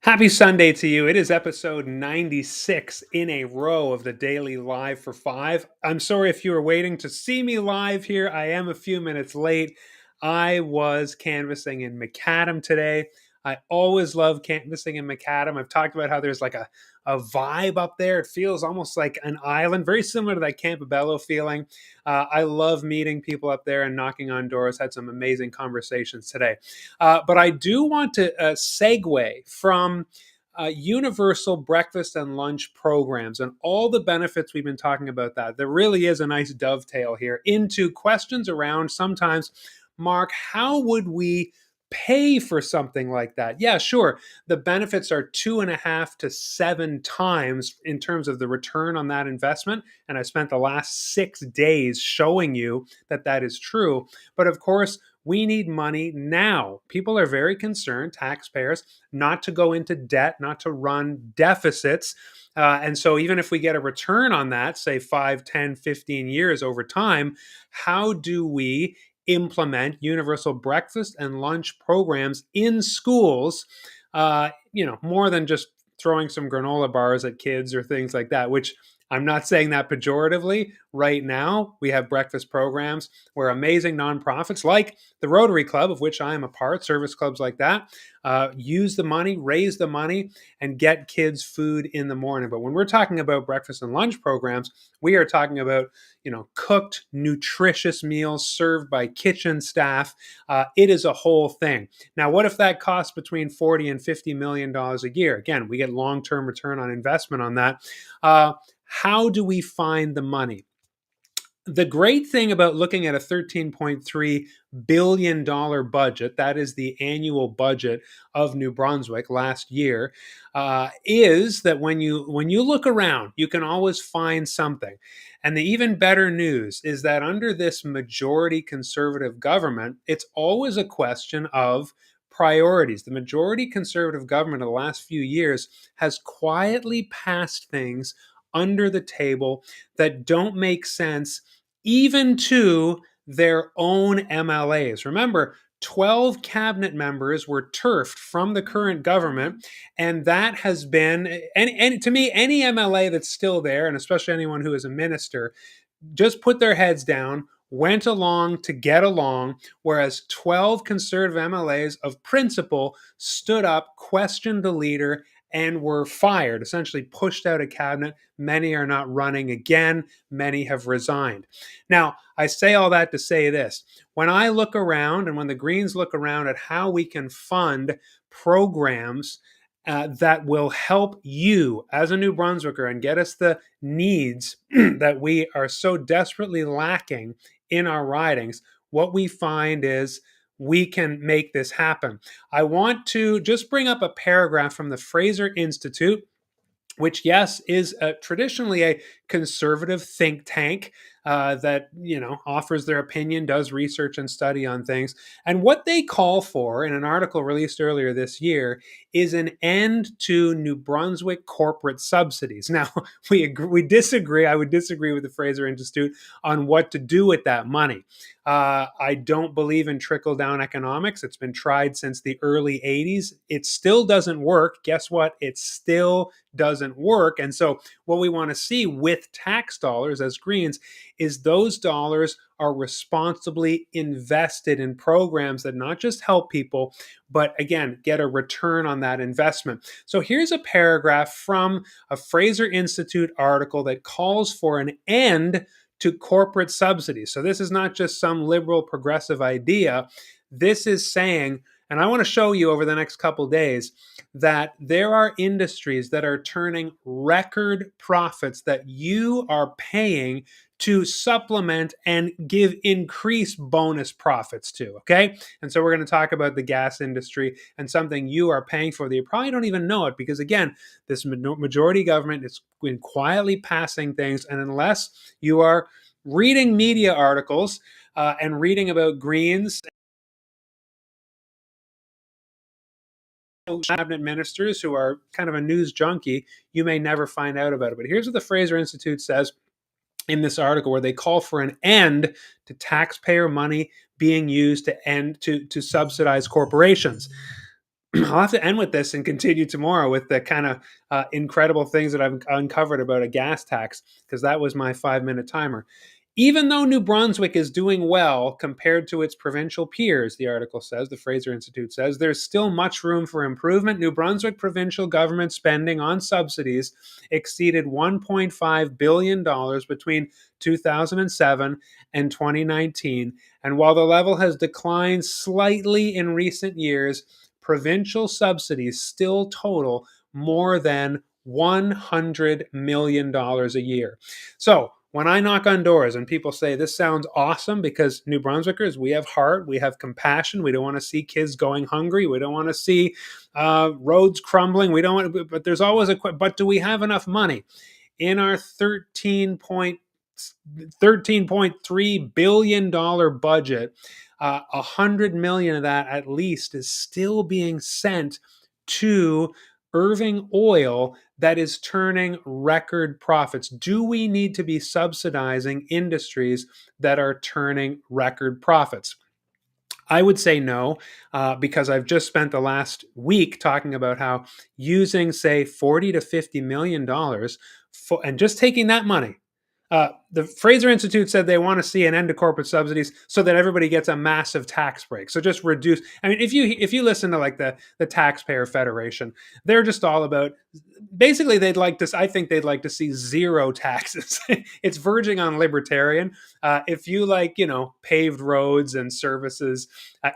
Happy Sunday to you. It is episode 96 in a row of the Daily Live for Five. I'm sorry if you were waiting to see me live here. I am a few minutes late. I was canvassing in Macadam today. I always love canvassing in Macadam. I've talked about how there's like a vibe up there. It feels almost like an island, very similar to that Campobello feeling. I love meeting people up there and knocking on doors. Had some amazing conversations today. But I do want to segue from universal breakfast and lunch programs and all the benefits we've been talking about that. There really is a nice dovetail here into questions around sometimes, Mark, how would we pay for something like that? Yeah, sure. The benefits are 2.5 to 7 times in terms of the return on that investment. And I spent the last 6 days showing you that that is true. But of course, we need money now. People are very concerned, taxpayers, not to go into debt, not to run deficits. And so even if we get a return on that, say 5, 10, 15 years over time, how do we implement universal breakfast and lunch programs in schools, more than just throwing some granola bars at kids or things like that, which I'm not saying that pejoratively. Right now, we have breakfast programs where amazing nonprofits like the Rotary Club, of which I am a part, service clubs like that, use the money, raise the money, and get kids food in the morning. But when we're talking about breakfast and lunch programs, we are talking about cooked, nutritious meals served by kitchen staff. It is a whole thing. Now, what if that costs between $40 and $50 million a year? Again, we get long-term return on investment on that. How do we find the money? The great thing about looking at a $13.3 billion budget, that is the annual budget of New Brunswick last year, is that when you look around, you can always find something. And the even better news is that under this majority conservative government, it's always a question of priorities. The majority conservative government of the last few years has quietly passed things under the table that don't make sense even to their own MLAs. Remember, 12 cabinet members were turfed from the current government, and that has been, and to me, any MLA that's still there, and especially anyone who is a minister, just put their heads down, went along to get along, whereas 12 conservative MLAs of principle stood up, questioned the leader, and were fired, essentially pushed out of cabinet. Many are not running again. Many have resigned. Now, I say all that to say this. When I look around and when the Greens look around at how we can fund programs that will help you as a New Brunswicker and get us the needs that we are so desperately lacking in our ridings, what we find is we can make this happen. I want to just bring up a paragraph from the Fraser Institute, which, yes, is traditionally a conservative think tank that offers their opinion, does research and study on things. And what they call for in an article released earlier this year is an end to New Brunswick corporate subsidies. Now, we disagree. I would disagree with the Fraser Institute on what to do with that money. I don't believe in trickle-down economics. It's been tried since the early 80s. It still doesn't work. Guess what? It still doesn't work. And so what we want to see with tax dollars as Greens is those dollars are responsibly invested in programs that not just help people, but again, get a return on that investment. So here's a paragraph from a Fraser Institute article that calls for an end to corporate subsidies. So this is not just some liberal progressive idea. This is saying, and I want to show you over the next couple of days, that there are industries that are turning record profits that you are paying to supplement and give increased bonus profits to, okay? And so we're going to talk about the gas industry and something you are paying for that you probably don't even know it because, again, this majority government is quietly passing things, and unless you are reading media articles and reading about Greens, cabinet ministers who are kind of a news junkie, you may never find out about it. But here's what the Fraser Institute says in this article, where they call for an end to taxpayer money being used to subsidize corporations. I'll have to end with this and continue tomorrow with the kind of incredible things that I've uncovered about a gas tax, because that was my 5 minute timer. Even though New Brunswick is doing well compared to its provincial peers, the article says, the Fraser Institute says, there's still much room for improvement. New Brunswick provincial government spending on subsidies exceeded $1.5 billion between 2007 and 2019. And while the level has declined slightly in recent years, provincial subsidies still total more than $100 million a year. So when I knock on doors and people say, this sounds awesome, because New Brunswickers, we have heart, we have compassion. We don't want to see kids going hungry. We don't want to see roads crumbling. We don't want to, but there's always but do we have enough money? In our $13.3 billion budget, 100 million of that at least is still being sent to Irving Oil that is turning record profits. Do we need to be subsidizing industries that are turning record profits? I would say no, because I've just spent the last week talking about how using, say, $40 to $50 million and just taking that money. The Fraser Institute said they want to see an end to corporate subsidies so that everybody gets a massive tax break. So just reduce. I mean, if you listen to like the Taxpayer Federation, they're just all about, basically they'd like to. I think they'd like to see zero taxes. It's verging on libertarian. If you like, paved roads and services,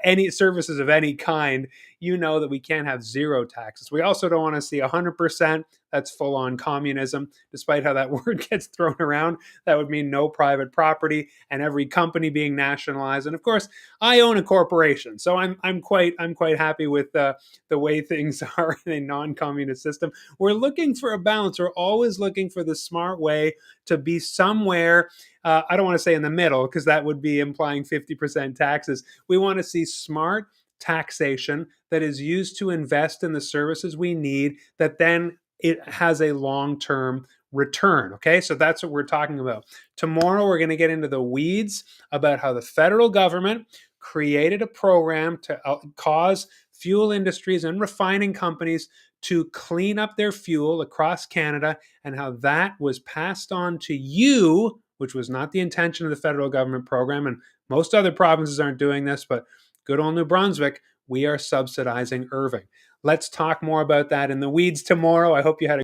any services of any kind, you know that we can't have zero taxes. We also don't want to see 100%. That's full on communism, despite how that word gets thrown around. That would mean no private property and every company being nationalized. And of course, I own a corporation, so I'm quite happy with the way things are in a non-communist system. We're looking for a balance. We're always looking for the smart way to be somewhere. I don't want to say in the middle, because that would be implying 50% taxes. We want to see smart taxation that is used to invest in the services we need, that then it has a long-term return. Okay, so that's what we're talking about. Tomorrow, we're going to get into the weeds about how the federal government created a program to cause fuel industries and refining companies to clean up their fuel across Canada, and how that was passed on to you, which was not the intention of the federal government program. And most other provinces aren't doing this, but good old New Brunswick, we are subsidizing Irving. Let's talk more about that in the weeds tomorrow. I hope you had a